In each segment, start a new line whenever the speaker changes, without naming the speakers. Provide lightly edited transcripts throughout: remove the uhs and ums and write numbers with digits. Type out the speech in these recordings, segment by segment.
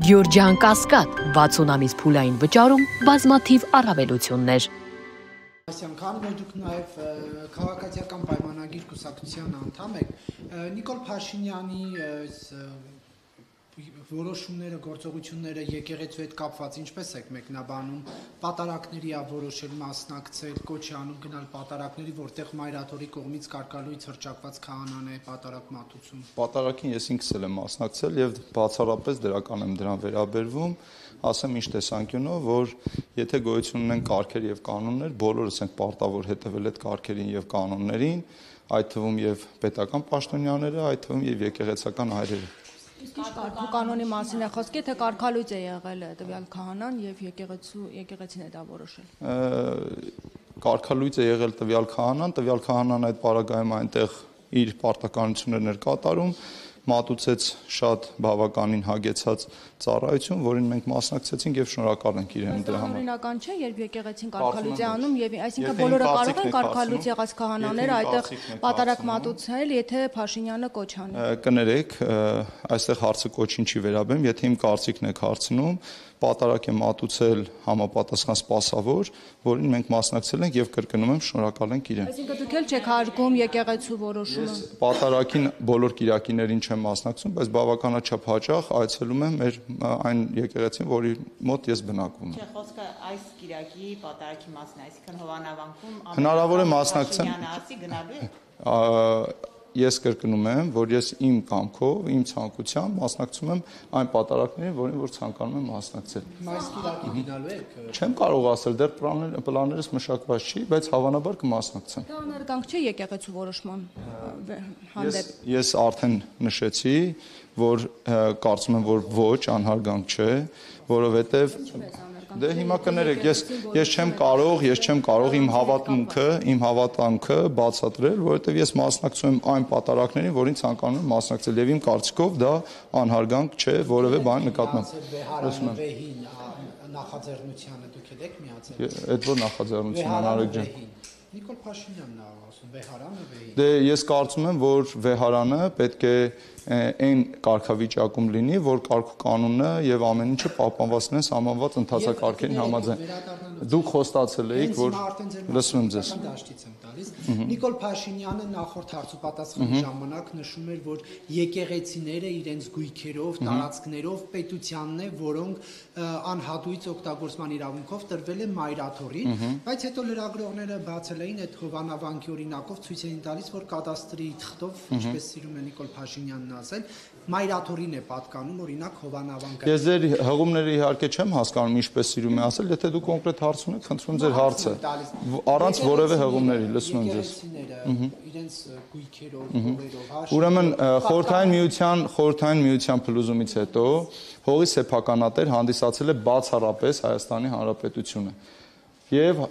Գյորջյան Կասկադ 60 ամիս փուլային վճարում բազմաթիվ առավելություններ։
Այս անգամ որ դուք նաև քաղաքացիական պայմանագիր կուսակցության անդամ եք, Նիկոլ Փաշինյանի որոշումները, գործողությունները եկեղեցու հետ կապված ինչպես եք մեկնաբանում, պատարակների որոշել մասնակցել, կոչ է անում գնալ պատարակների, որտեղ Մայրաթորի կողմից կարգալույց հռչակված քահանան է պատարակ մատուցում։
Պատարակին ես ինքս էլ եմ մասնակցել եւ բացառապես դրական եմ դրան վերաբերվում, ասեմ ինչ տեսանկյունով, որ եթե գոյություն ունեն կարգեր եւ կանոններ, բոլորս ենք պարտավոր հետեւել այդ կարգերին եւ կանոններին, այդ թվում եւ պետական պաշտոնյաները, այդ թվում եւ եկեղեցական հայրերը։
Իսկ ինչ կարգու կանոնի մասին է խոսքը, թե կարգալույծ է եղել տվյալ քահանան եւ եկեղեցին է դա որոշել։
Կարգալույծ է եղել տվյալ քահանան այդ պարագայում այնտեղ իր պարտականություններն էր կատարում, մատուցեց շատ բավականին հագեցած ծառայություն, որին մենք մասնակցեցինք եւ շնորհակալ ենք իրեն դրա համար։
Օրինական չէ, երբ եկեղեցին կարգալույծ է անում եւ այսինքն բոլորը կարող են կարգալույծ եղած քահանաները այդտեղ պատարակ մատուցել, եթե Փաշինյանը կոչ անի։
Կներեք, այստեղ հարցը կոչին չի վերաբերում, եթե իմ կարծիքն եք հարցնում, պատարակ է մատուցել համապատասխան սպասավոր, որին մենք մասնակցել ենք եւ կրկնում եմ շնորհակալ ենք իրեն։
Այսինքն դուք էլ չեք հարգում եկեղեցու որոշումը։
Ես պատարակին բոլոր կիրակիներին չեմ մասնակցում, բայց բավականաչափ հաճախ այցելում եմ մեր այն եկեղեցին, որի մոտ ես բնակվում եմ։
Չէ, խոսքը այս կիրակի պատարակի մասն է, այսինքն Հովանավանքում
հնարավոր է մասնակցեմ։
գնալու եք։
Ես կրկնում եմ, որ ես իմ կամքով, իմ ցանկությամբ մասնակցում եմ այն պատարակներին, որին որ ցանկանում եմ մասնակցել։
Այս կիրակի գնալու եք։
Չեմ կարող ասել, դեռ պլաններս մշակված չի, բայց հավանաբար կմասնակցեմ։
Դա անհարգանք չէ եկեղեցու որոշման հանդեպ։
Ես արդեն նշեցի, որ կարծում եմ, որ ոչ, անհարգանք չէ, որովհետև դե հիմա կներեք, ես չեմ կարող իմ հավատամքը բացատրել, որովհետև ես մասնակցում եմ այն պատարակներին, որին ցանկանում եմ մասնակցել, եւ իմ կարծիքով դա անհարգանք չէ որևէ բան նկատմամբ։
Նախաձեռնությանը դուք եք միացել։
Այդ որ նախաձեռնությունն Արեգ ջան։
Նիկոլ Փաշինյանն է ասում վեհարանը վեհին։
Դե ես կարծում եմ, որ վեհարանը պետք է այն կարգավիճակում լինի, որ կարգ կանոնը եւ ամեն ինչը պահպանված լինեն սահմանված ընթացակարգերին համաձայն։ Դուք խոստացել եք, որ լսում եմ ձեզ։
Նիկոլ Փաշինյանը նախորդ հարցուպատասխանի ժամանակ նշում էր, որ եկեղեցիները իրենց գույքերով, տարածքներով պետությանն է, որոնք անհատույց օգտագործման իրավունքով տրվել է Մայրաթորին, բայց հետո լրագրողները բացել էին այդ Հովանավանքի օրինակով ցույց էին տալիս, որ կադաստրի թղթով, ինչպես սիրում է Նիկոլ Փաշինյանն ասել, Մայրաթորին է պատկանում օրինակ Հովանավանքը։
Ես ձեր հղումները իհարկե չեմ հասկանում, ինչպես սիրում է ասել, եթե դուք կոնկրետ հարց ունեք, խնդրում ձեր հարցը։ Առանց որևէ հղումների, լսում եմ ձեզ։
Իրենց գույքերով, օրերով։
Ուրեմն խորհրդային միության փլուզումից հետո հողի սեփականատեր հանդիսացել է բացառապես Հայաստանի Հանրապետությունը։ Եվ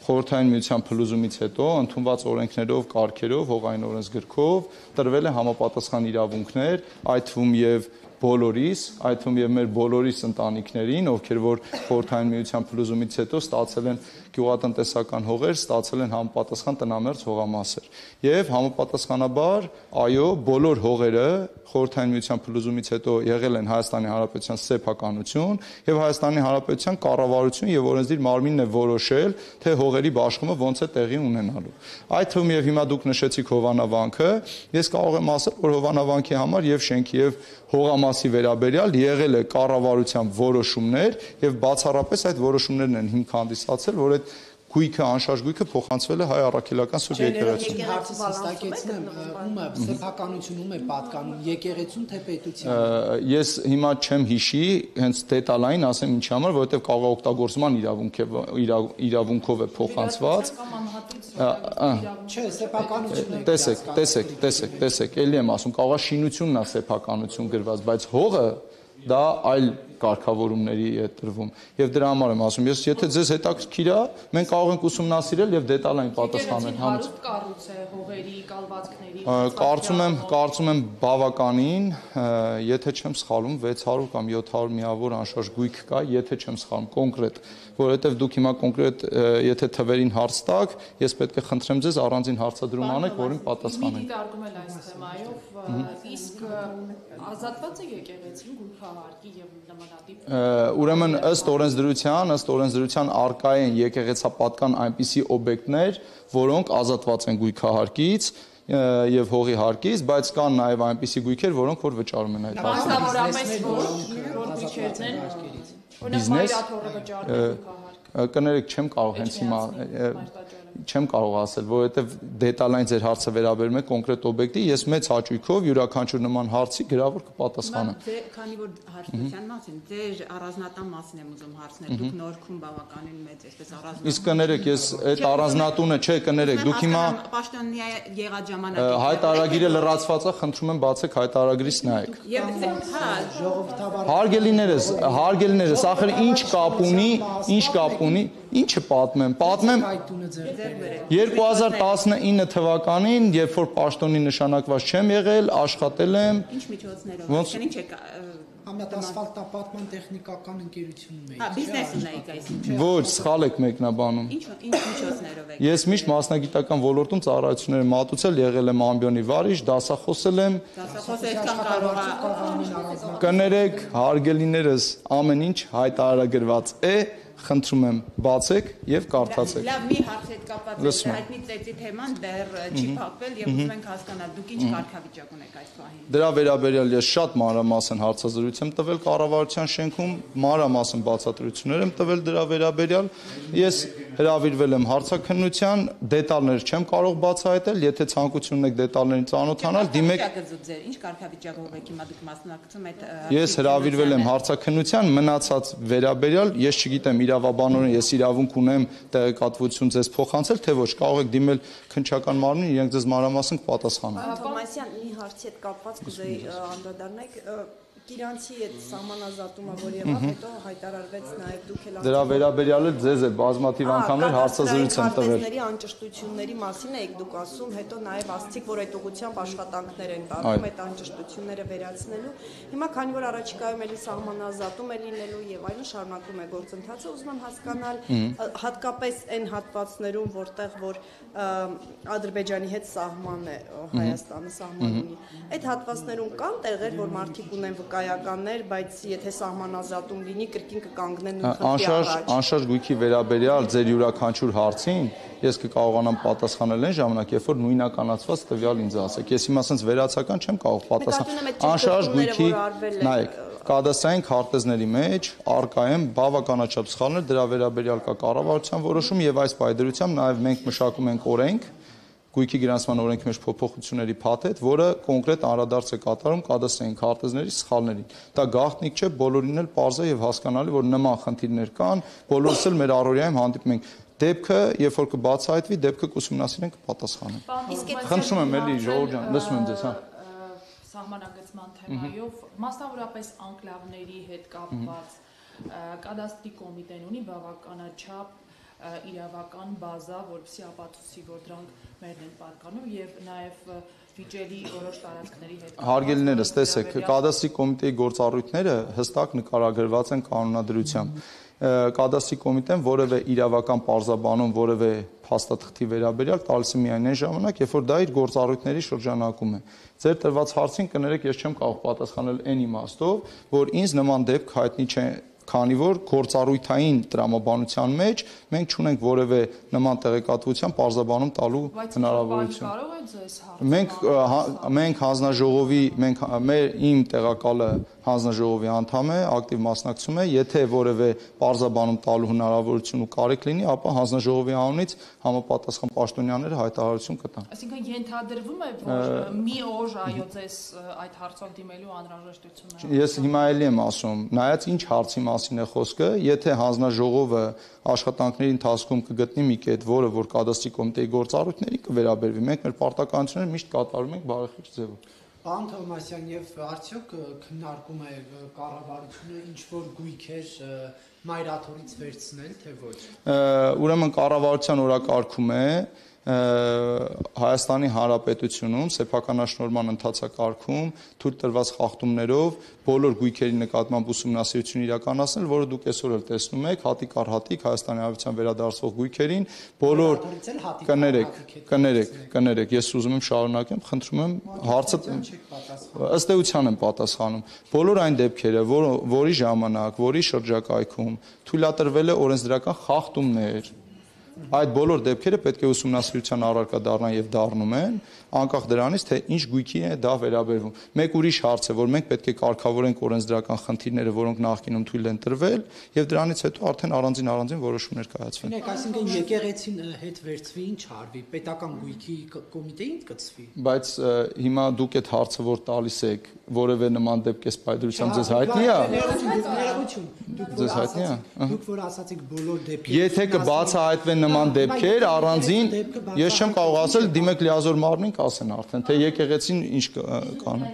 Խորհրդային միության փլուզումից հետո ընդունված օրենքներով, կարգերով, հողային օրենսգրքով տրվել է համապատասխան իրավունքներ, այդ թվում եւ բոլորիս, այդ թվում եւ մեր բոլորիս ընտանիքներին, ովքեր որ Խորհրդային միության փլուզումից հետո ստացել են գյուղատնտեսական հողեր, ստացել են համապատասխան տնամերձ հողամասեր։ Եվ համապատասխանաբար, այո, բոլոր հողերը Խորհրդային միության փլուզումից հետո եղել են Հայաստանի Հանրապետության սեփականություն եւ Հայաստանի Հանրապետության կառավարություն եւ օրենսդիր մարմինն է որոշել, թե հողերի բաշխումը ոնց է տեղի ունենալու։ Այդ թվում եւ հիմա դուք նշեցիք Հովանավանքը, ես կարող եմ ասել, որ Հովանավանքի համար եւ շենքի եւ հողամասի վերաբերյալ եղել է կառավարության որոշումներ եւ բացառապես այդ որոշումներն են հիմք հանդիսացել, որ այդ գույքը, անշարժ գույքը փոխանցվել է Հայ առաքելական Սուրբ եկեղեցուն։
Հարցը հստակեցնեմ, ումը սեփականություն ում է պատկանում, եկեղեցուն թե պետությանը։
Ես հիմա չեմ հիշի, հենց դետալային ասեմ ինչի համար, որովհետև կարող է օգտագործման իրավունքով է փոխանցված։
Չէ, սեփականություն է։
Տեսեք, էլի եմ ասում, կարող է շինությունն է սեփականություն գրված, բայց հողը դա այլ կարգավորումների է տրվում։ Եւ դրա համար եմ ասում, ես եթե ձեզ հետաքրքիր է, մենք կարող ենք ուսումնասիրել եւ դետալային պատասխանել համաձայն։
Կառույց է հողերի, կալվածքների։
Կարծում եմ բավականին, եթե չեմ սխալվում, 600 կամ 700 միավոր անշարժ գույք կա, եթե չեմ սխալվում, կոնկրետ, որովհետեւ դուք հիմա կոնկրետ եթե թվերին հարց տաք, ես պետք է խնդրեմ ձեզ առանձին հարցադրում անեք, որին պատասխանենք։
Մի դիտարկում էլ այս թեմայով, իսկ ազատված է եկեղեցին գույքահարկի եւ նմանատիպ։
Ուրեմն ըստ օրենսդրության արկա են եկեղեցապատկան այնպիսի օբյեկտներ, որոնք ազատված են գույքահարկից եւ հողի հարկից, բայց կան նաեւ այնպիսի գույքեր, որոնք որ վճարում են այդ հարկը։
Մասնավորապես որ գույքերն են, օրինակ մայրաթոռը վճարում է գույքահարկ։
Կներեք, չեմ կարող հենց հիմա չեմ կարող ասել, որովհետև դետալային ձեր հարցը վերաբերում է կոնկրետ օբյեկտի, ես մեծ հաճույքով յուրաքանչյուր նման հարցի գրավոր կպատասխանեմ։
Քանի որ հարցության մասին, ձեր առանձնատան մասին եմ ուզում հարցնել, դուք Նորքում բավականին մեծ այսպես առանձնատան։
Իսկ կներեք, ես այդ առանձնատունը, չէ, կներեք, դուք հիմա
պաշտոնյա եղած ժամանակ
հայտարարագիրը լրացված է, խնդրում եմ բացեք հայտարարագրից նայեք։
ժողովրդավար
Հարգելիներս, ախր ինչ կապ ունի, ինչը պատմեմ 2019 թվականին, երբ որ պաշտոնի նշանակված չեմ եղել, աշխատել եմ։
Ինչ միջոցներով,
Ամյատ ասֆալտապատման տեխնիկական ընկերությունում եք։
Հա, բիզնեսն եք այսինքն։
Ոչ, սխալ եք մեկնաբանում։
Ինչ միջոցներով եք։
Ես միշտ մասնագիտական ոլորտում ծառայություններ եմ մատուցել, եղել եմ ամբիոնի վարիչ, դասախոսել եմ։
Դասախոսը այդքան կարող է։
Կներեք, հարգելիներս, ամեն ինչ հայտարարագրված է, խնդրում եմ բացեք եւ կարդացեք։
Լավ, մի հարց հետ կապված է, հայտնի ծեծի թեման դեռ չի փակվել եւ ուզում ենք հասկանալ, դուք ինչ կարգավիճակ ունեք այս պահին։
Դրա վերաբերյալ ես շատ մանրամասն հարցազրույց եմ տվել կառավարության շենքում, մանրամասն բացատրություններ եմ տվել դրա վերաբերյալ։ Ես հրավիրվել եմ հարցաքննության, դետալներ չեմ կարող բացահայտել, եթե ցանկություն ունեք դետալներին ծանոթանալ, դիմեք։
Ինչ կարգավիճակով եք հիմա դուք մասնակցում այդ։
Ես հրավիրվել եմ հարցաքննության, մնացած վերաբերյալ ես չգիտեմ իրավաբանորեն ես իրավունք ունեմ տեղեկատվություն ձեզ փոխանցել, թե ոչ, կարող եք դիմել քննչական մարմնին, իրենք ձեզ մանրամասն կպատասխանեն։
Թոմասյան, մի հարցի հետ կապված կուզեի անդրադառնալ Կիրանցի այդ սահմանազատումը, որ եղավ, հետո հայտարարվեց նաև դուք էլ
Դրա վերաբերյալ էլ ձեզ է բազմաթիվ անգամներ հարցազրույց եմ տվել։
Կարտեզների անճշտությունների մասին եք դուք ասում, հետո նաև ասցիք, որ այդ ուղղությամբ աշխատանքներ են տարվում այդ անճշտությունները վերացնելու։ Հիմա քանի որ առաջիկայում էլի սահմանազատում է լինելու եւ այլն շարունակվում է գործընթացը, ուզում եմ հասկանալ հատկապես այն հատվածներում, որտեղ որ Ադրբեջանի հետ սահման է Հայաստանը սահման ունի։ Այդ հատվածներում կան տեղեր, որ մարդիկ ունեն վկայականներ, բայց եթե սահմանազատում լինի, կրկին կկանգնեն ու խնդրի առաջ։
Անշարժ գույքի վերաբերյալ ձեր յուրաքանչյուր հարցին ես կկարողանամ պատասխանել այն ժամանակ, երբ որ նույնականացված տվյալ ինձ ասեք։ Ես հիմա ասենց վերացական չեմ կարող պատասխանել։ Անշարժ գույքի, նայեք, կադաստրային քարտեզների մեջ արկա են բավականաչափ սխալներ, դրա վերաբերյալ կա կառավարության որոշում եւ այս պայդրությամբ նաեւ մենք մշակում ենք օրենք, գույքի գրանցման օրենքի մեջ փոփոխությունների փաթեթ, որը կոնկրետ անդրադարձ է կատարում կադաստրային քարտեզների սխալներին։ Դա գաղտնիք չէ, բոլորին էլ պարզ է եւ հասկանալի, որ նման խնդիրներ կան, բոլորս էլ մեր առօրյայում հանդիպում ենք։ Դեպքը, երբ որ կբացահայտվի, դեպքը կուսումնասիրենք կպատասխանենք։ Խնդրում եմ էլի ժողովուրդ ջան, լսում եմ ձեզ, հա։
Սահմանագծման թեմայով, մասնավորապես անկլավների հետ կապված կադաստրի կոմիտեն ունի բավականաչափ իրավական բազա, որպեսզի ապացուցի, որ դրանք մերն են պատկանում եւ նաեւ վիճելի որոշ տարածքների հետ։
Հարգելիներս, տեսեք, կադաստրի կոմիտեի գործառույթները հստակ նկարագրված են կանոնադրությամբ։ Կադաստրի կոմիտեն որևէ իրավական պարզաբանում, որևէ փաստաթղթի վերաբերյալ տալիս է միայն այն ժամանակ, երբ որ դա իր գործառույթների շրջանակում է։ Ձեր տրված հարցին կներեք, ես չեմ կարող պատասխանել այն իմաստով, որ ինձ նման դեպք հայտնի չէ, քանի որ գործառույթային տրամաբանության մեջ մենք չունենք որևէ նման տեղեկատվության պարզաբանում տալու հնարավորություն։ Մենք հանձնաժողովի, իմ տեղակալը հանձնաժողովի անդամ է, ակտիվ մասնակցում է, եթե որևէ պարզաբանում տալու հնարավորություն ու կարիք լինի, ապա հանձնաժողովի անունից համապատասխան պաշտոնյաները հայտարարություն կտան։
Այսինքն ենթադրվում է, որ մի օր այո ձեզ այդ հարցով դիմելու անհրաժեշտություն է։
Ես հիմա էլի եմ ասում, նայած ինչ հարցի մասին է խոսքը, եթե հանձնաժողովը աշխատանքների ընթացքում կգտնի մի կետ, որը որ կադաստրի կոմիտեի գործառույթների կվերաբերվի, մենք մեր պարտականությունները միշտ կատարում ենք բարեխիղճ ձևով։
Պարոն Թովմասյան, եւ արդյոք քննարկում է կառավարությունը ինչ-որ գույքեր մայրաթորից վերցնել, թե ոչ։
Ուրեմն կառավարության օրակարգում է Հայաստանի Հանրապետությունում սեփականաշնորհման ընթացակարգում թույլ տրված խախտումներով բոլոր գույքերի նկատմամբ ուսումնասիրություն իրականացնել, որը դուք այսօր էլ տեսնում եք, հատիկ առ հատիկ Հայաստանի Հանրապետության վերադարձվող գույքերին, բոլոր կներեք, ես ուզում եմ շարունակեմ, խնդրում եմ հարցը ըստ էության եմ պատասխանում։ Բոլոր այն դեպքերը, որի ժամանակ, որի շրջակայքում թույլատրվել է օրենսդրական խախտումներ, այդ բոլոր դեպքերը պետք է ուսումնասիրության առարկա դառնան եւ դառնում են, անկախ դրանից, թե ինչ գույքի է դա վերաբերվում։ Մեկ ուրիշ հարց է, որ մենք պետք է կարգավորենք օրենսդրական խնդիրները, որոնք նախկինում թույլ են տրվել, եւ դրանից հետո արդեն առանձին որոշումներ կայացվեն։
Այսինքն եկեղեցին հետ վերցվի, ինչ արվի, պետական գույքի կոմիտեին կցվի։
Բայց հիմա դուք այդ հարցը որ տալիս եք, որևէ նման դեպք է սպայդրությամբ ձեզ հայտնի է։ Ձեզ հայտնի է։
Դուք որ ասացիք բոլոր դեպքերը։
Եթե կբացահայտվեն նման դեպքեր, առանձին ես չեմ կարող ասել, դիմեք լիազոր մարմնին կասեն արդեն, թե եկեղեցին ինչ կանի։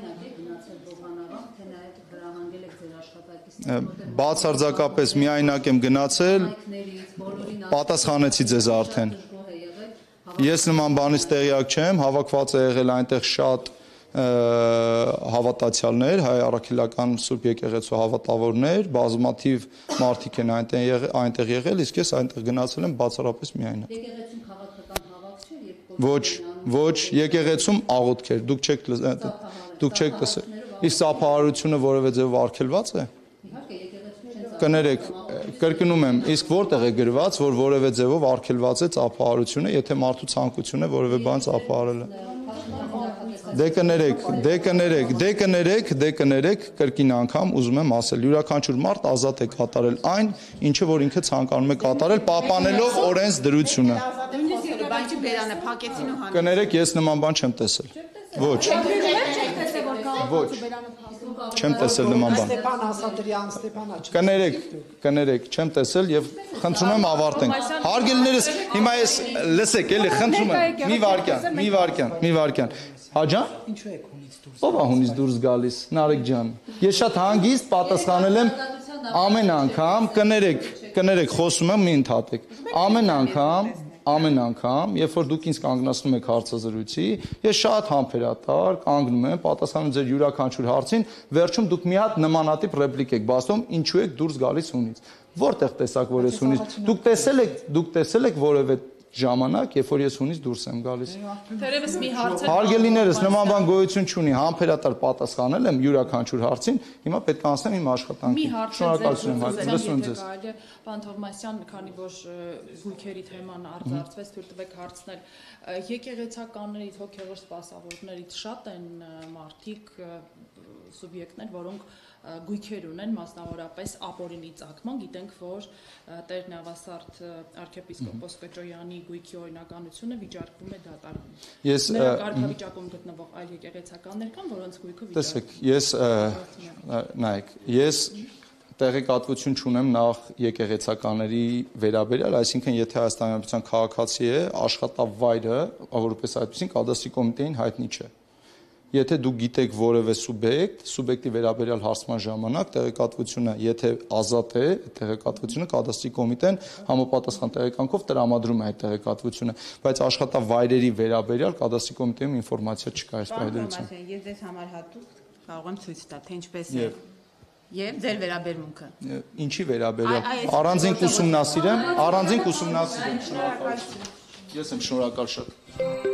Բացարձակապես միայնակ եմ գնացել, պատասխանեցի ձեզ արդեն։ Ես նման բանից տեղյակ չեմ, հավաքված է եղել այնտեղ շատ հավատացյալներ, հայ առաքելական Սուրբ եկեղեցու հավատավորներ, բազմաթիվ մարդիկ են այնտեղ եղել, իսկ ես այնտեղ գնացել եմ բացառապես միայնակ։ Եկեղեցում քաղաքական հավաք չէ, ոչ, եկեղեցում աղոթք էր, դուք չեք տեսել։ Իսկ սափահարությունը որևէ ձևով արգելված է։ Կներեք, կրկնում եմ, իսկ որտեղ է գրված, որ որևէ ձևով արգելված է ծափահարությունը, եթե մարդու ցանկություն է որևէ բան ծափահարելը։ Դե կներեք, կրկին անգամ ուզում եմ ասել, յուրաքանչյուր մարդ ազատ է կատարել այն, ինչը որ ինքը ցանկանում է կատարել, պահպանելով օրենսդրությունը։ Կներեք, ես նման բան չեմ տեսել։ Ոչ։ Չեմ տեսել նման բան։
Ստեփան Ասատրյան, Ստեփան Աչկյան։
Կներեք, չեմ տեսել եւ խնդրում եմ ավարտենք։ Հարգելիներս, հիմա ես լսեք, էլի խնդրում եմ, մի վարքյան։ Հաջան։
Ինչու եք հունից դուրս։
Ո՞վ է հունից դուրս գալիս, Նարեկ ջան։ Ես շատ հանգիստ պատասխանել եմ ամեն անգամ, կներեք, խոսում եմ, մի ընդհատեք։ Ամեն անգամ, երբ որ դուք ինձ կանգնացնում եք հարցազրույցի, ես շատ համբերատար կանգնում եմ, պատասխանում ձեր յուրաքանչյուր հարցին, վերջում դուք մի հատ նմանատիպ ռեպլիկ եք բացում, ինչու եք դուրս գալիս հունից։ Որտեղ տեսակ որ ես հունից։ Դուք տեսել եք որևէ ժամանակ, երբ որ ես հունից դուրս եմ գալիս։
Թերևս մի հարց է։
Հարգելիներս, նման բան գոյություն չունի, համբերատար պատասխանել եմ յուրաքանչյուր հարցին, հիմա պետք է անցնեմ իմ աշխատանքին։ Շնորհակալություն եմ, լսում ձեզ։
Պարոն Թովմասյան, քանի որ գույքերի թեման արձարծվեց, թույլ տվեք հարցնել, եկեղեցականներից, հոգևոր սպասավորներից շատ են մարդիկ, սուբյեկտներ, որոնք գույքեր ունեն, մասնավորապես ապօրինի ծագման, գիտենք, որ Տեր Նավասարդ arczepiskopos Կոճոյանի գույքի օրինականությունը վիճարկվում է դատարանում։ Նրա կարգավիճակում գտնվող այլ եկեղեցականներ կան, որոնց գույքը
Տեսեք, ես տեղեկատվություն չունեմ նախ եկեղեցականների վերաբերյալ, այսինքն եթե Հայաստանի Հանրապետության քաղաքացի է, աշխատավայրը, որպես այդպեսին կադաստրի կոմիտեին հայտնի չէ։ Եթե դուք գիտեք որևէ սուբյեկտի վերաբերյալ հարցման ժամանակ տեղեկատվությունը, եթե ազատ է, տեղեկատվությունը կադաստրի կոմիտեն համապատասխան տեղեկանքով տրամադրում է այդ տեղեկատվությունը, բայց աշխատավայրերի վերաբերյալ կադաստրի կոմիտեում ինֆորմացիա չկա այս դեպքում։
Ես ձեզ համար հատուկ կարող եմ ցույց տալ, թե ինչպես է եւ ձեր վերաբերմունքը։
Ինչի վերաբերյալ։ Առանձին կուսումնասիրեմ, շնորհակալ։ Ես եմ շնորհակալ շատ։